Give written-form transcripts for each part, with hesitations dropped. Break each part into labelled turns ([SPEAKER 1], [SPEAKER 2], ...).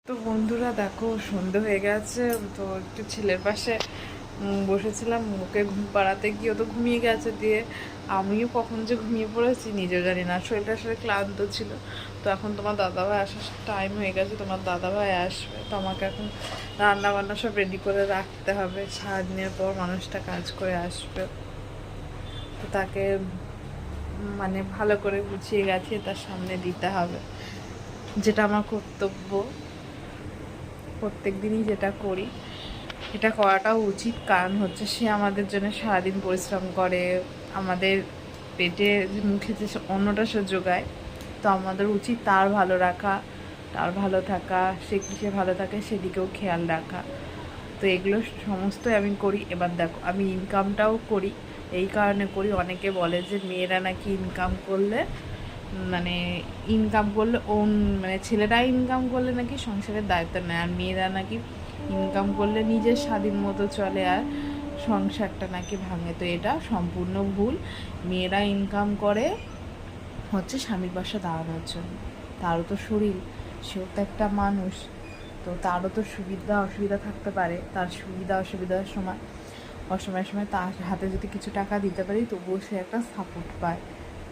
[SPEAKER 1] তো বন্ধুরা দেখো, সন্ধে হয়ে গেছে। তো একটু ছেলের পাশে বসেছিলাম, ওকে ঘুম পাড়াতে গিয়ে ও তো ঘুমিয়ে গেছে। দিয়ে আমিও কখন যে ঘুমিয়ে পড়েছি নিজেও জানি না, শরীরটা আসলে ক্লান্ত ছিল। তো এখন তোমার দাদাভাই আসার টাইম হয়ে গেছে, তোমার দাদাভাই আসবে। তো আমাকে এখন রান্না বান্না সব রেডি করে রাখতে হবে। সারাদিনের পর মানুষটা কাজ করে আসবে, তো তাকে মানে ভালো করে গুছিয়ে গাছিয়ে তার সামনে দিতে হবে, যেটা আমার কর্তব্য। প্রত্যেক দিনই যেটা করি, এটা করাটাও উচিত। কারণ হচ্ছে সে আমাদের জন্য সারাদিন পরিশ্রম করে, আমাদের পেটে মুখে যে অন্নটা সে যোগায়। তো আমাদের উচিত তার ভালো রাখা, তার ভালো থাকা, সে কিসে ভালো থাকে সেদিকেও খেয়াল রাখা। তো এগুলো সমস্তই আমি করি। এবার দেখো, আমি ইনকামটাও করি। এই কারণে করি, অনেকে বলে যে মেয়েরা নাকি ইনকাম করলে মানে ইনকাম করলে মানে ছেলেরা ইনকাম করলে নাকি সংসারের দায়িত্ব নেয়, আর মেয়েরা নাকি ইনকাম করলে নিজের স্বাধীন মতো চলে আর সংসারটা নাকি ভাঙে। তো এটা সম্পূর্ণ ভুল। মেয়েরা ইনকাম করে হচ্ছে স্বামীর পাশে দাঁড়ানোর জন্য। তারও তো শরীর, সেও তো একটা মানুষ। তো তারও তো সুবিধা অসুবিধা থাকতে পারে। তার সুবিধা অসুবিধার সময় সময় তার হাতে যদি কিছু টাকা দিতে পারি, তবুও সে একটা সাপোর্ট পায়।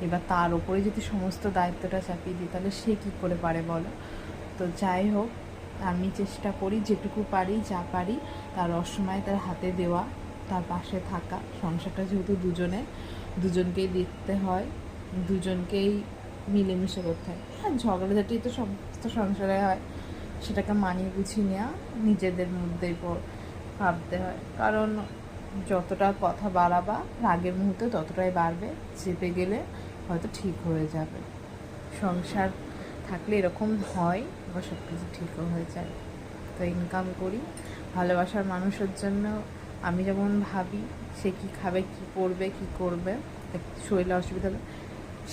[SPEAKER 1] এবার তার ওপরে যদি সমস্ত দায়িত্বটা চাপিয়ে দিই, তাহলে সে কী করে পারে বলো? তো যাই হোক, আমি চেষ্টা করি যেটুকু পারি, যা পারি তার অসময়ে তার হাতে দেওয়া, তার পাশে থাকা। সংসারটা যেহেতু দুজনকেই দেখতে হয়, দুজনকেই মিলেমিশে করতে হয়। হ্যাঁ, ঝগড়াঝাটি তো সমস্ত সংসারে হয়, সেটাকে মানিয়ে গুছিয়ে নেওয়া নিজেদের মধ্যেই ভাবতে হয়। কারণ যতটা কথা বাড়াবা রাগের মুহূর্তে, ততটাই বাড়বে। চেপে গেলে হয়তো ঠিক হয়ে যাবে। সংসার থাকলে এরকম হয়, আবার সব কিছু ঠিকও হয়ে যায়। তো ইনকাম করি ভালোবাসার মানুষের জন্য। আমি যেমন ভাবি সে কী খাবে, কী পরবে, কী করবে, শরীরে অসুবিধা হবে,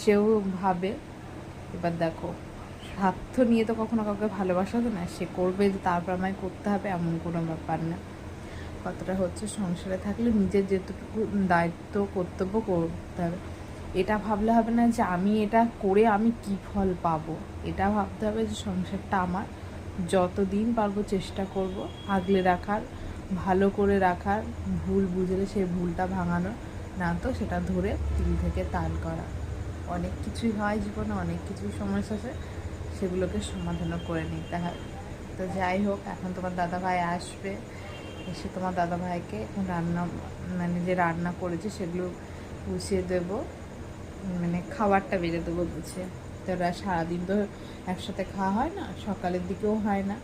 [SPEAKER 1] সেও ভাবে। এবার দেখো, স্বার্থ নিয়ে তো কখনো কাউকে ভালোবাসা তো না, সে করবে যে তারপর আমায় করতে হবে এমন কোনো ব্যাপার না। কতটা হচ্ছে সংসারে থাকলে নিজের যেটুকু দায়িত্ব কর্তব্য করতে হবে। এটা ভাবলে হবে না যে আমি এটা করে আমি কী ফল পাবো। এটা ভাবতে হবে যে সংসারটা আমার, যতদিন পারবো চেষ্টা করব আগলে রাখার, ভালো করে রাখার। ভুল বুঝলে সেই ভুলটা ভাঙানো, না তো সেটা ধরে তিল থেকে তাল করা। অনেক কিছুই হয় জীবনে, অনেক কিছুই সমস্যা আছে, সেগুলোকে সমাধানও করে নিতে হয়। তো যাই হোক, এখন তোমার দাদাভাই আসবে, এসে তোমার দাদাভাইকে এখন রান্না মানে যে রান্না করেছে সেগুলো গুছিয়ে দেবো, মানে খাবারটা বেড়ে দেবো গুছিয়ে। তো ওরা সারাদিন তো একসাথে খাওয়া হয় না, সকালের দিকেও হয় না,